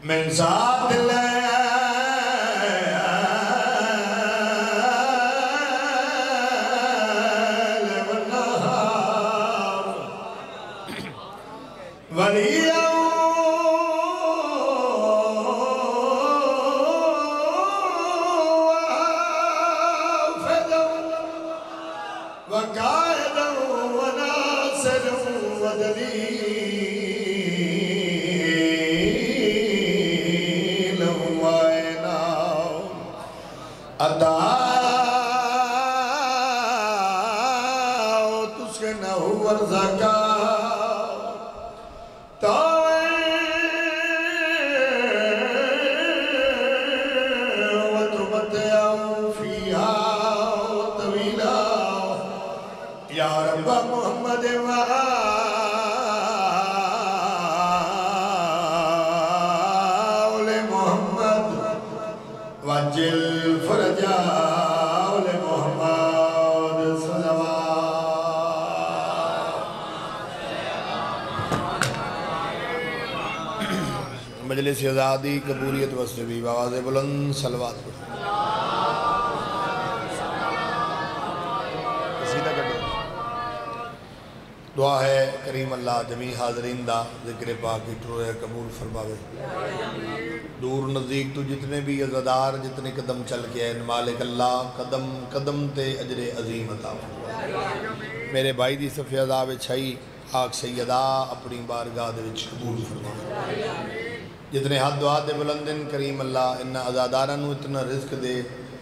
من ذات الليل والنهار وليا وحافظا وقائدا وناصرا ودليلا وإنعام الدعاء تسكنه ورزقا یا رب محمد وآل محمد وجل فرجا آل محمد صلوات مجلس آزادی قبولیت وصفی بآواز بلند صلوات دعا ہے کریم اللہ جمیع حاضرین دا ذکر پاک اٹھو ہے قبول فرماوے دور نزدیک تو جتنے بھی عزادار جتنے قدم چل کے ہیں مالک اللہ قدم قدم تے اجر عظیم عطا فرمائے میرے بھائی دی صفحہ عذاب چھائی آگ سیدہ اپنی بارگاہ دے وچ قبول فرمائے جتنے حد دعا دے بلندن کریم اللہ انہا عزادارانو اتنا رزق دے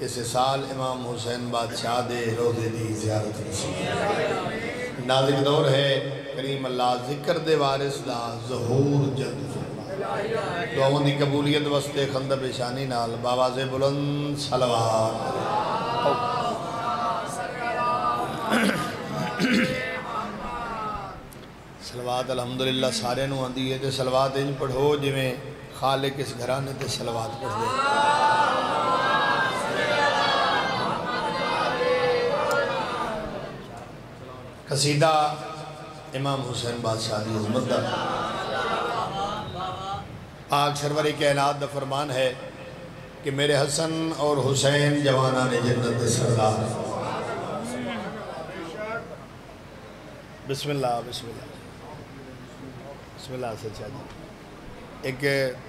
اس سال امام حسین بادشاہ دے روزے دی زیارت نصیب نازک دور ہے کریم اللہ ذکر دے وارث دا ظہور جلد فرمائے دعاوں دی قبولیت وستے خندہ پیشانی نال بآواز بلند صلوات صلوات الحمدللہ سارے نو آندی ہے تے صلوات انج پڑھو جی میں خالق اس گھرانے تے صلوات پڑھ دے قصیدہ امام حسین بادشاہ دی عظمت دا آگ سروری کائنات دا فرمان ہے کہ میرے حسن اور حسین جوانان جنت سردار بسم اللہ بسم اللہ بسم اللہ سچا جی ایک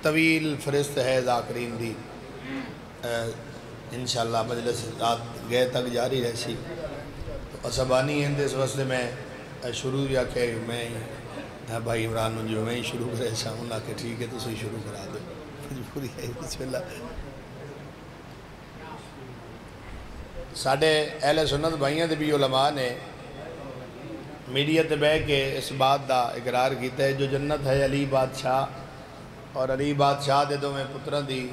طویل فرست ہے ذاکرین دی انشاءاللہ مجلس رات گئے تک جاری رہسی اسبانی ہیں اس واسطے میں شروع یا کہ میں بھائی عمران جو میں شروع کرے چاہوں گا کہ ٹھیک ہے تو سوئی شروع کرا دو مجبوری ہے بسم اللہ ساڑھے اہل سنت بھائیاں دے بھی علماء نے میڈیا تے بے کے اس بات دا اقرار کیتا ہے جو جنت ہے علی بادشاہ اور علی بادشاہ دے دو میں پترہ دی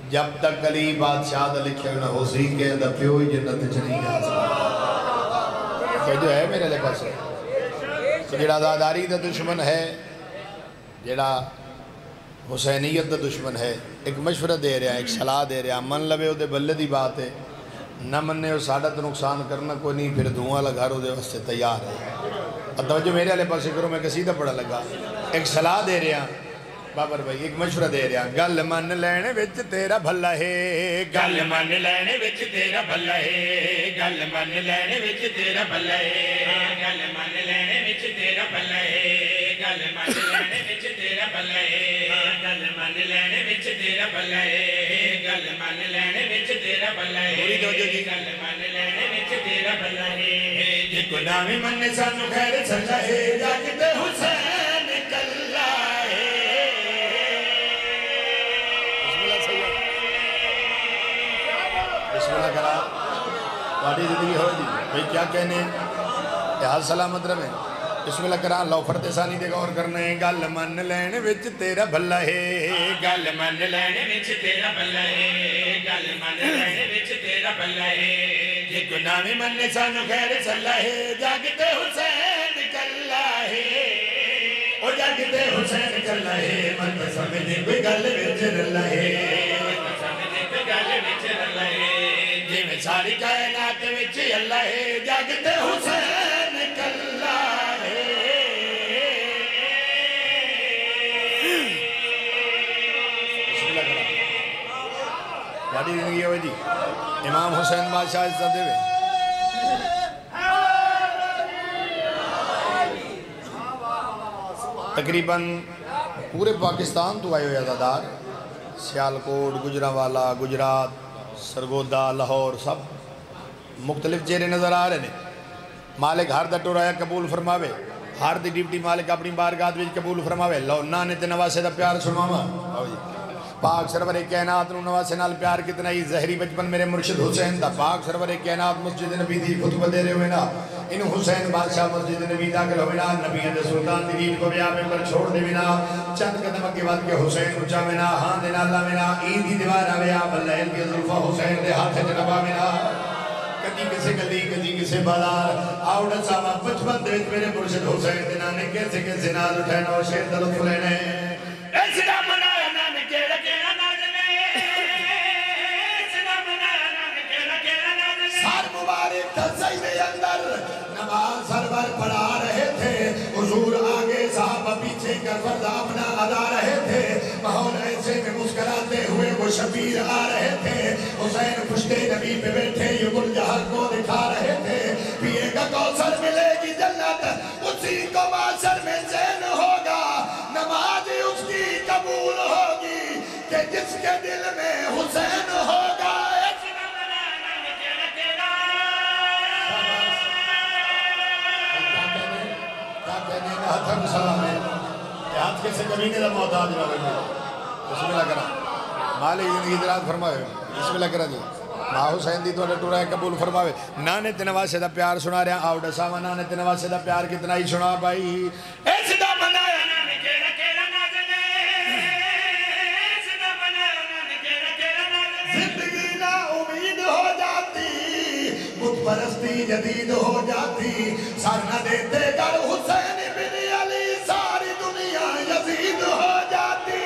جب تک علی بادشاہ دا لکھے نہ ہو سی کے دا پیوئی جنت چلی جا سکتا کہ جو ہے میرے لئے پاس ہے تو جڑا آزاداری دا دشمن ہے جڑا حسینیت دا دشمن ہے ایک مشورہ دے رہا ہے ایک صلاح دے رہا ہے من لبے ہو دے بلے دی بات ہے نہ مننے ہو ساڑھا تو نقصان کرنا کوئی نہیں پھر دھواں لگا رو دے واسطے تیار ہے اور توجہ میرے لئے پاس کرو میں قصیدہ پڑھا لگا ایک صلاح دے رہا بابر بھائی ایک مشورہ دے رہا گل من لینے وچ تیرا بھلا ہے گل من لینے وچ تیرا بھلا ہے گل من لینے وچ تیرا بھلا ہے گل من لینے وچ تیرا بھلا ہے گل من لینے وچ تیرا بھلا ہے گل من لینے وچ تیرا بھلا ہے گل من لینے وچ تیرا بھلا ہے گل من لینے وچ تیرا بھلا ہے جے گناہ من سانو خیر چلا ہے جاگتے حسین کلا ہے بسم اللہ کرا واڑی زندگی ہو جی بھئی کیا کہنے یہ حال سلامت رہے بسم اللہ کرا اللہ فرد ثانی دے غور کرنے گل من لینے وچ تیرا بھلا ہے گل من لینے وچ تیرا بھلا ہے گل من لینے وچ تیرا بھلا ہے جے گناہ میں من سانو خیر چلا ہے جاگتے حسین کلا ہے او جاگتے حسین کلا ہے من سمجھے کوئی گل وچ رلا ہے من سمجھے کوئی گل وچ رلا ہے جے میں ساری کائنات وچ اللہ ہے جاگتے حسین کلا ہے جی امام حسین بادشاہ عزت دے وے تقریباً پورے پاکستان تو آئے ہوئے عزادار سیالکوٹ گجرانوالا گجرات سرگودا لاہور سب مختلف چہرے نظر آ رہے ہیں مالک ہر دا ٹورایا قبول فرماوے ہر دی ڈیوٹی مالک اپنی بارگاہ وچ قبول فرماوے لو نانے تے نواسے دا پیار سنواواں پاک سرور کائنات نو نواسے نال پیار کتنا ہی زہری بچپن میرے مرشد حسین دا پاک سرور کائنات مسجد نبی دی خطبہ دے رہے ہوئے نا انہوں حسین بادشاہ مسجد نبی داخل ہوئے نا نبی دے سلطان دی دین کو بیا میں پر چھوڑ دے بنا چند قدم کے بعد کے حسین اچھا میں نا ہاں دینا اللہ میں نا عید ہی دیوار آوے آپ اللہ علم کے ظلفہ حسین دے ہاتھ جنبا میں نا کدی کسے گلی کدی کسے بازار آوڑا صاحبہ بچپن دیت میرے مرشد حسین دینا نے کیسے کیسے ناز اٹھائنا اور شیر دلت لینے ایسے دا منایا نانے کیڑا کیڑا نازنے ایسے دا منایا نانے کیڑا کیڑا نازنے سار مبارک تھا سجدے اندر نماز سرور پڑھا رہے تھے حضور آگے صحابہ پیچھے کر فرض اپنا ادا رہے تھے ماحول ایسے میں مسکراتے ہوئے وہ شبیر آ رہے تھے حسین پشتے نبی پہ بیٹھے یہ گل جہر کو دکھا رہے تھے پیے گا کوثر ملے گی جنت اسی کو معاشر میں زین ہوگا نماز اس کی قبول ہوگی کہ جس کے دل میں حسین ہوگا ہاتھ سلام ہے ہاتھ کیسے کبھی نہیں محتاج نہ ہوئے بسم اللہ کرا مالک زندگی دراز فرمائے بسم اللہ کرا جی ماں حسین دی تو ٹورا قبول فرماوے نانے تنواسے دا پیار سنا رہے ہیں آوڑا ساما نانے تنواسے دا پیار کتنا ہی سنا بھائی ایسے دا منایا نانے کیڑا کیڑا نازنے ایسے دا منایا نانے کیڑا کیڑا نازنے زندگی نا امید ہو جاتی بت پرستی جدید ہو جاتی سر نہ دیتے گر حسین بن علی ساری دنیا یزید ہو جاتی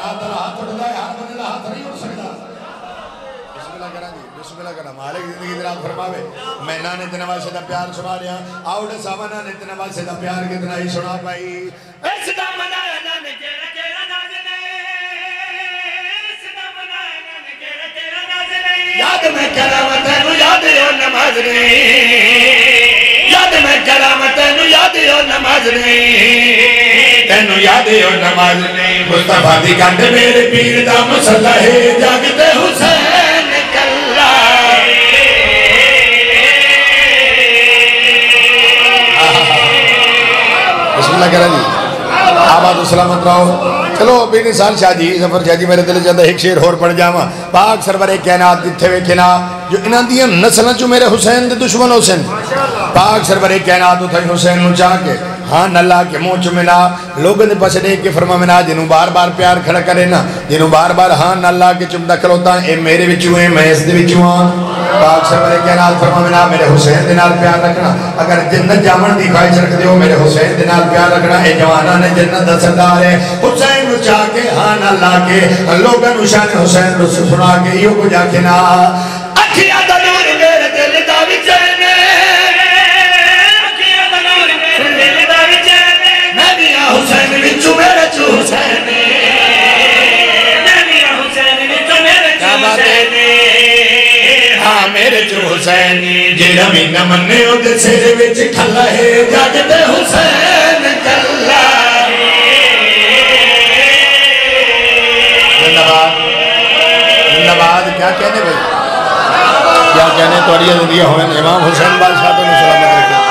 ہاتھ اٹھ جائے ہاتھ بنے لہا ہاتھ نہیں اٹھ سکتا بسم اللہ کرنا جی بسم اللہ کرنا مالک زندگی درات فرماوے میں نانے تنواسے دا پیار سنا رہا آوڑے ساما نانے تنواسے دا پیار کتنا ہی سنا پائی ایسے دا منایا نانے کیڑا کیڑا نازنے ایسے دا منایا نانے کیڑا کیڑا نازنے یاد میں کرامت ہے نو یاد ہو نماز نہیں یاد میں کرامت ہے نو یاد ہو نماز نہیں تینو یاد ہو نماز نہیں مصطفیٰ دی گھنڈ میرے پیر دا مسلح ہے جاگتے حسین کلا بسم اللہ کریں جی آباد و سلامت رہو چلو بے نثال شاہ جی ظفر شاہ جی میرے دل چاہتا ایک شیر اور پڑھ جاواں پاک سرور کائنات دتھے ویکھنا جو انہاں دیاں نسلاں چوں میرے حسین دے دشمن حسین پاک سرور کائنات اتھائی حسین نو چاہ کے ہاں اللہ کے منہ چمنا لوگوں نے پاس دے کے فرما منا جنہوں بار بار پیار کھڑا کرے نا جنہوں بار بار ہاں اللہ کے چمدہ کھلوتا اے میرے بچوں ہیں میں اس دے بچوں ہاں پاک سرور کائنات فرما منا میرے حسین دے نال پیار رکھنا اگر جنت جامن دی خواہش رکھ دیو میرے حسین دے نال پیار رکھنا اے جوانہ نے جنت دا سردار ہے حسین نو چاہ کے ہاں اللہ کے لوگوں نو شان حسین نو سنا کے یہ کو جا کے نا اکھیاں دا نور میرے دل دا وچین حسین وچو میرے چو حسین ہاں میرے چو حسین جیڑا بھی نہ مننے ہو دے سیر وچ کھلا ہے جاگتے حسین کلا زندباد کیا کہنے بھائی کیا کہنے تو علیہ زندگی ہوئے امام حسین بادشاہ تو سلامت رکھے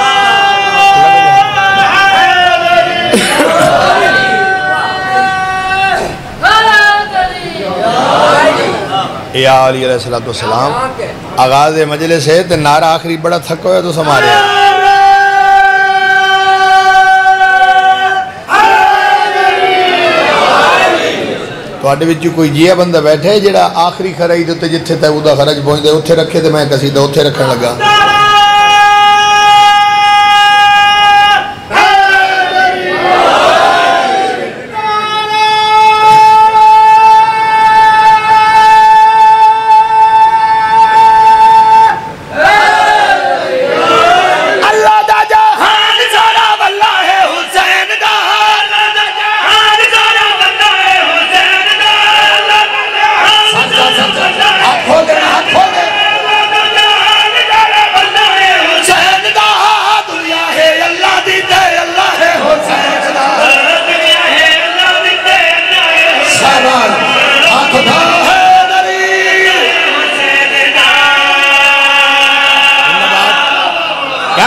یا علیہ السلام آغاز مجلس ہے تو نعرہ آخری بڑا تھک ہوئے تو سمارے تو آٹے بچوں کوئی جیہ بندہ بیٹھے جڑا آخری خرائی تو جتھے تے اودا خرج پہنچ دے اتھے رکھے تو میں کسی دے اتھے رکھنے لگا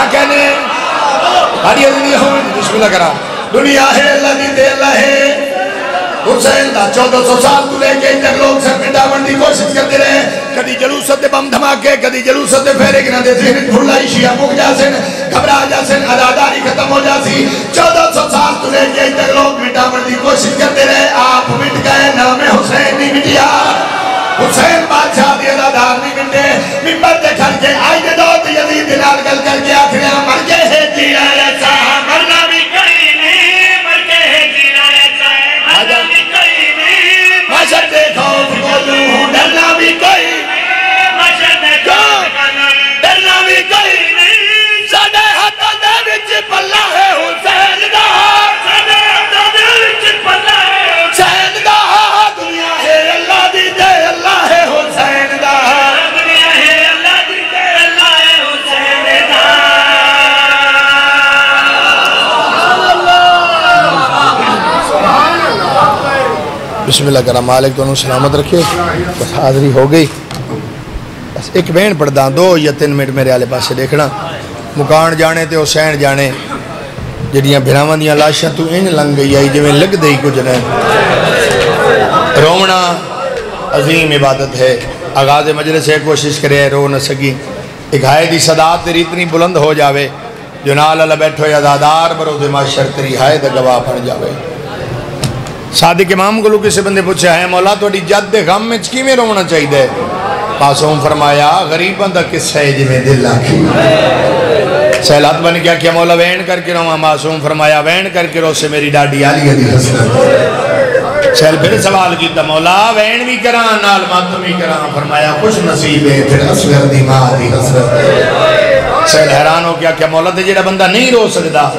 کیا کہنے ہیں ہاری دنیا ہو بسم اللہ کرا دنیا ہے اللہ دی دے اللہ ہے حسین دا 1400 سال تو لے کے تک لوگ سر مٹا بندی کوشش کرتے رہے کدی جلوست دے بم دھماکے کدی جلوست دے پھیرے گنا دے ذہن بھولائی شیعہ مک جاسن گھبرا جاسن عداداری ختم ہو جاسی 1400 سال تو لے کے تک لوگ مٹا بندی کوشش کرتے رہے آپ مٹ گئے نام حسین نہیں مٹیا حسین بادشاہ دی عدادار نہیں مٹے ممبر دے کھڑ کے آئی دے دو تے یزید دلال گل کر کے آخریاں مر کے ہے جینا ایسا مرنا بھی کوئی نہیں مر کے ہے جینا ایسا مرنا بھی کوئی نہیں ماشر دیکھو بولوں ڈرنا بھی کوئی ماشر دیکھو ڈرنا بھی کوئی نہیں سادے ہاتھوں دے وچ پلہ ہے حسین دا سادے ہاتھوں دے وچ پلہ ہے حسین دا دنیا ہے اللہ دی دے اللہ ہے حسین دا دنیا ہے اللہ دی دے اللہ ہے حسین دا بسم اللہ کرام مالک دونوں سلامت رکھے بس حاضری ہو گئی بس ایک بین پڑھداں 2 یا 3 منٹ میرے آلے پاس سے دیکھنا مکان جانے تے حسین جانے جڑیاں بھراواں دیاں لاشاں تو ان لنگ گئی آئی جو لگ دئی کچھ نہیں رومنا عظیم عبادت ہے آغاز مجلس ہے کوشش کرے رو نہ سکی ایک ہائے دی صدات تیری اتنی بلند ہو جاوے جو نال اللہ بیٹھو یا دادار بروز معاشر تیری ہائے دا گواہ پڑ جاوے صادق امام کو کسی بندے پوچھا ہے مولا تو جد دے غم میں چکی میں رونا چاہی دے معصوم فرمایا غریباں دا قصہ ہے جی میں دل آکھی سہلات بن گیا کہ مولا وین کر کے رہا معصوم فرمایا وین کر کے رو سے میری ڈاڈی آلی ہے دی حسنت سہل پھر سوال کیتا مولا وین بھی کران نال ماتم بھی کران فرمایا خوش نصیب ہے پھر اصغر دی ماں دی حسنت سہل حیران ہو گیا کہ مولا تے جیڑا بندہ نہیں رو سکتا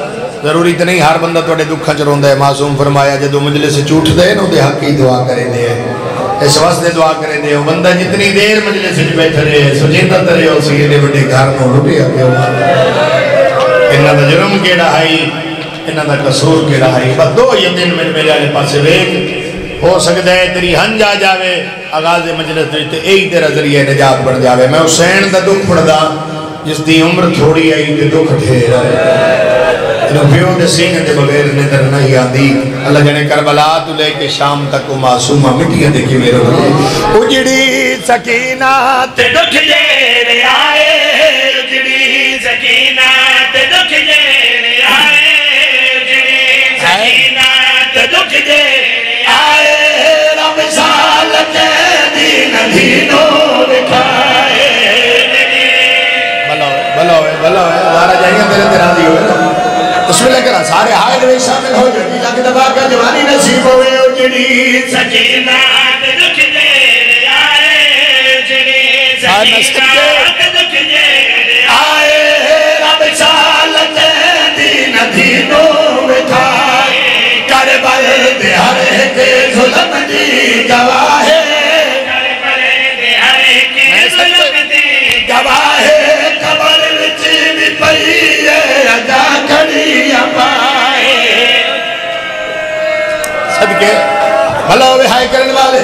ضروری تو نہیں ہر بندہ توڑے دکھا چروندہ ہے معصوم فرمایا جدو مجلس سے چوٹ دے نو دے حق کی دعا کریں دے اس واسطے دعا کریں دے بندہ جتنی دیر مجلس سے بیٹھ رہے ہیں سجیدہ ترے ہو سیدے بڑے گھر میں لٹے آگے ہوا انہا دا جرم کیڑا ہائی انہا دا قصور کیڑا ہائی بس 2 یا 3 منٹ میرے آلے پاس سے بیگ ہو سکتا ہے تیری ہن جا جاوے آغاز مجلس دیتے ایک تیرا ذریعہ نجات پڑ جاوے میں حسین دا دکھ پڑ دا جس دی عمر تھوڑی آئی تے دکھ ٹھیرا ہے انہوں پیوں دے سینے دے بغیر نظر نہیں آدھی اللہ جانے کربلا تو لے کے شام تک وہ معصومہ مٹیاں دیکھیں میرے بھلے اجڑی سکینہ تے دکھ جیرے آئے اجڑی سکینہ تے دکھ جیرے آئے اجڑی سکینہ تے دکھ جیرے آئے رب سالت دین دینوں دکھائے بھلا ہوئے ہمارا جائیں گے تیرے تیرہ ہوئے نا بسم اللہ کرا سارے حائد میں شامل ہو جڑی لگ دبا کا جوانی نصیب ہوئے اجڑی سکینہ تے دکھ جیرے آئے اجڑی سکینہ تے دکھ جیرے آئے رب سالت دین دینوں بٹھائے کربل دے ہر ایک ظلم دی گواہ ہے کربل دے ہر ایک ظلم دی گواہ ہے قبر وچ بھی پئی ہے رجا کھڑیاں پائے صدقے بھلا ہوئے ہائے کرن والے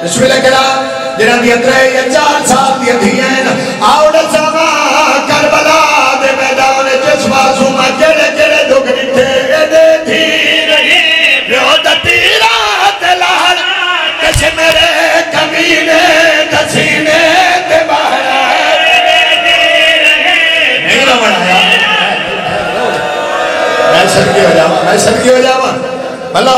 بسم اللہ کرام جنہاں دی 3 یا 4 سال دی دھیاں آؤ سما کربلا دے میدان جس معصومہ کیڑے کیڑے دکھ ڈٹھے ایڈے تھی رہی پیو دتی رات لہر کش میرے کمینے دسینے تے باہر نہیں رو بڑھایا میں صدقی ہو جاؤں بھلا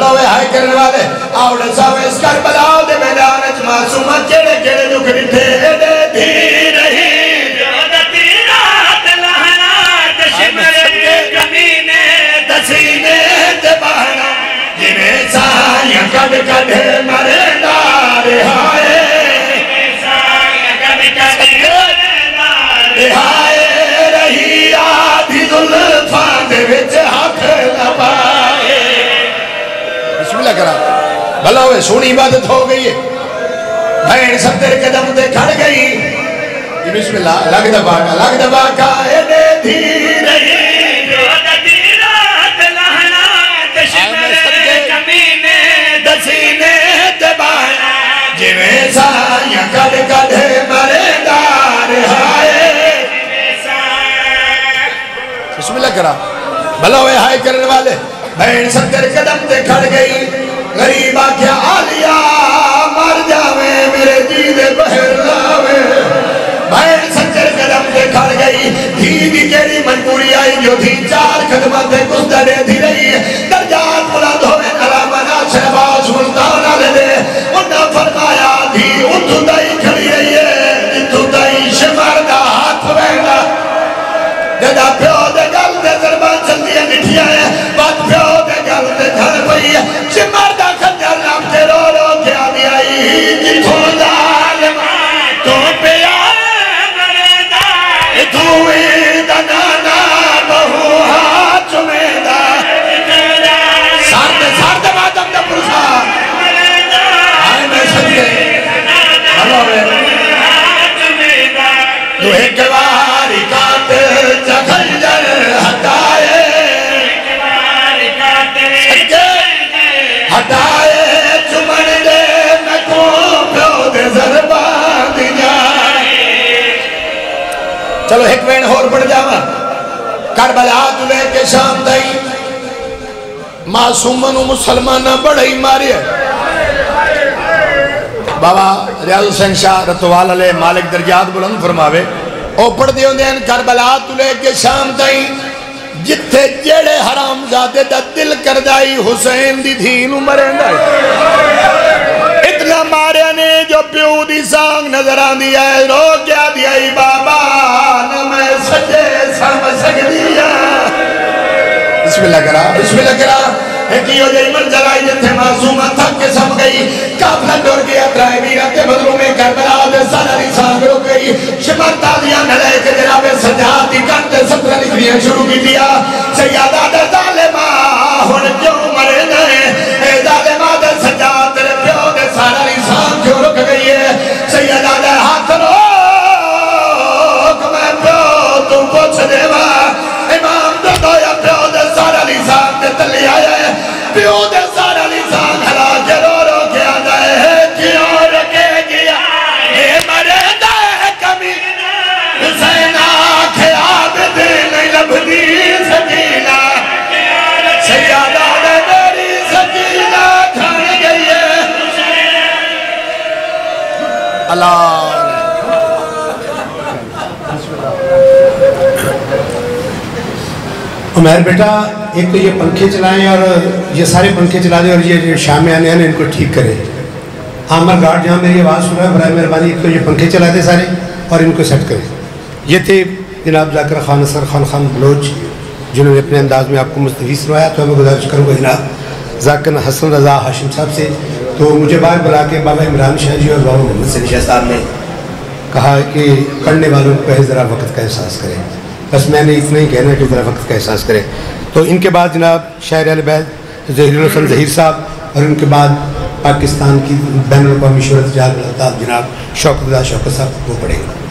ہوئے ہائے کرنے والے آوڑے ساوے اس کربلا دے میدان اچ معصومہ کیڑے کیڑے دکھ ڈٹھے ایڈے تھی رہی پیو دتی رات لہر کش میرے کمینے دسینے تے باہر جنہیں سائیاں کڑ کڑے مرے دار ہائے سائیاں کڑ کڑے مرے دار ہائے رہی آدھی ظلفان دے وچ ہاتھ لبائے بسم اللہ کرا بھلا ہوئے سونی عبادت ہو گئی ہے بھین سب تیرے قدم تے کھڑ گئی بسم اللہ لگ دبا کا ایڈے تھی رہی جو دتی رات لہنا تشمرے کمینے دسینے تباہنا جویں سائیاں کڑ کڑ مرے دار ہائے بلوے ہائے کرنے والے بہن ستر قدم تے کھڑ گئی غریب آکھیا آلیا مر جاوے میرے جی دے بہر لاوے بہن ستر قدم تے کھڑ گئی دھی دی کیڑی مجبوری آئی جو دھی چار قدمہ تے کچھ دڑے دھی رہی درجات بلند ہوئے نرامنا شہباز ملتانا لے دے انہا فرمایا دھی اتھو دائی کھڑی رہی ہے اتھو دائی شمار دا ہاتھ وینا جدا پیو دے گل دے ضربان چلتی ہے نٹھیا ہے بات پیو دے گل دے گھر پئی ہے شمار دا خنجر نام کے رو رو کیا دی آئی جتھو ظالم تو پیا دوئی دا نانا بہو ہاتھ چمیدہ سارتے مادم دا پرسا آئے میں سجدے تو ایک واری قاتل چکھنجر ہٹائے ہٹائے چمن دے میں کو پیو دے ضربان دی جائے چلو ایک وین ہور پڑ جاوا کربلا دلے کے شام دائی معصومن و مسلمانہ بڑھائی ماری ہے بابا ریاض حسین شاہ رتوال علیہ مالک درجات بلند فرماوے او پڑھ دیوں دین کربلا دلے کے شام دائی جتھے جیڑے حرام زادے دا دل کر دائی حسین دی دھینو مرین دائی اتنا ماریا نے جو پیو دی سانگ نظر آن دیا ہے رو کیا دیا ای بابا نہ میں سجے سامھ سک دیا بسم اللہ کرا ایکیو جائی منزل آئی جتھے معصومہ تھک کے سم گئی کافلہ ڈور گیا ترائے بیرت مظلوم کربلا دے سالاری سانگ رو گئی شمار تازیاں نلے کے جناب سجاد دی کرتے 17 لکھنیاں شروع کی دیا سیادہ دے ظالمہ ہن کیوں مرے نئے اے ظالمہ دے سجاد تیرے پیو دے سالاری سانگ کیوں رک گئی ہے سیادہ دے ہاتھ روک میں پیو تو پوچھ دے وا امام دے دویا پیو دے سالاری سانگ دے تلی آیا ہے پیو دے سالاری سانگ ہلا کے رو رو کیا جائے ہے کیوں رکے گیا اے مرے دے کمی حسین آنکھے عابد نہیں لبھدی سکینہ سیادہ دے میری سکینہ کھان گئی ہے اللہ عمیر بیٹا ایک تو یہ پنکھے چلائیں اور یہ سارے پنکھے چلا دیں اور یہ شام میں آنے ان کو ٹھیک کریں عامر گارڈ جہاں میری آواز سن رہا ہے برائے مہربانی ایک تو یہ پنکھے چلا دیں سارے اور ان کو سیٹ کریں یہ تھے جناب ذاکر خان اثر خان بلوچ جنہوں نے اپنے انداز میں آپ کو مستفیض سنوایا تو میں گزارش کروں گا جناب ذاکر حسن رضا ہاشم صاحب سے تو مجھے باہر بلا کے بابا عمران شاہ جی اور بابا محمد سلی شاہ صاحب نے کہا کہ پڑھنے والوں کو ذرا وقت کا احساس کریں بس میں نے اتنا ہی کہنا کہ ذرا وقت کا احساس کریں تو ان کے بعد جناب شاعر اہل بیت ظہیر الحسن ظہیر صاحب اور ان کے بعد پاکستان کی بین الاقوامی شہرت جلال الطاف جناب شوکت صاحب وہ پڑھیں گے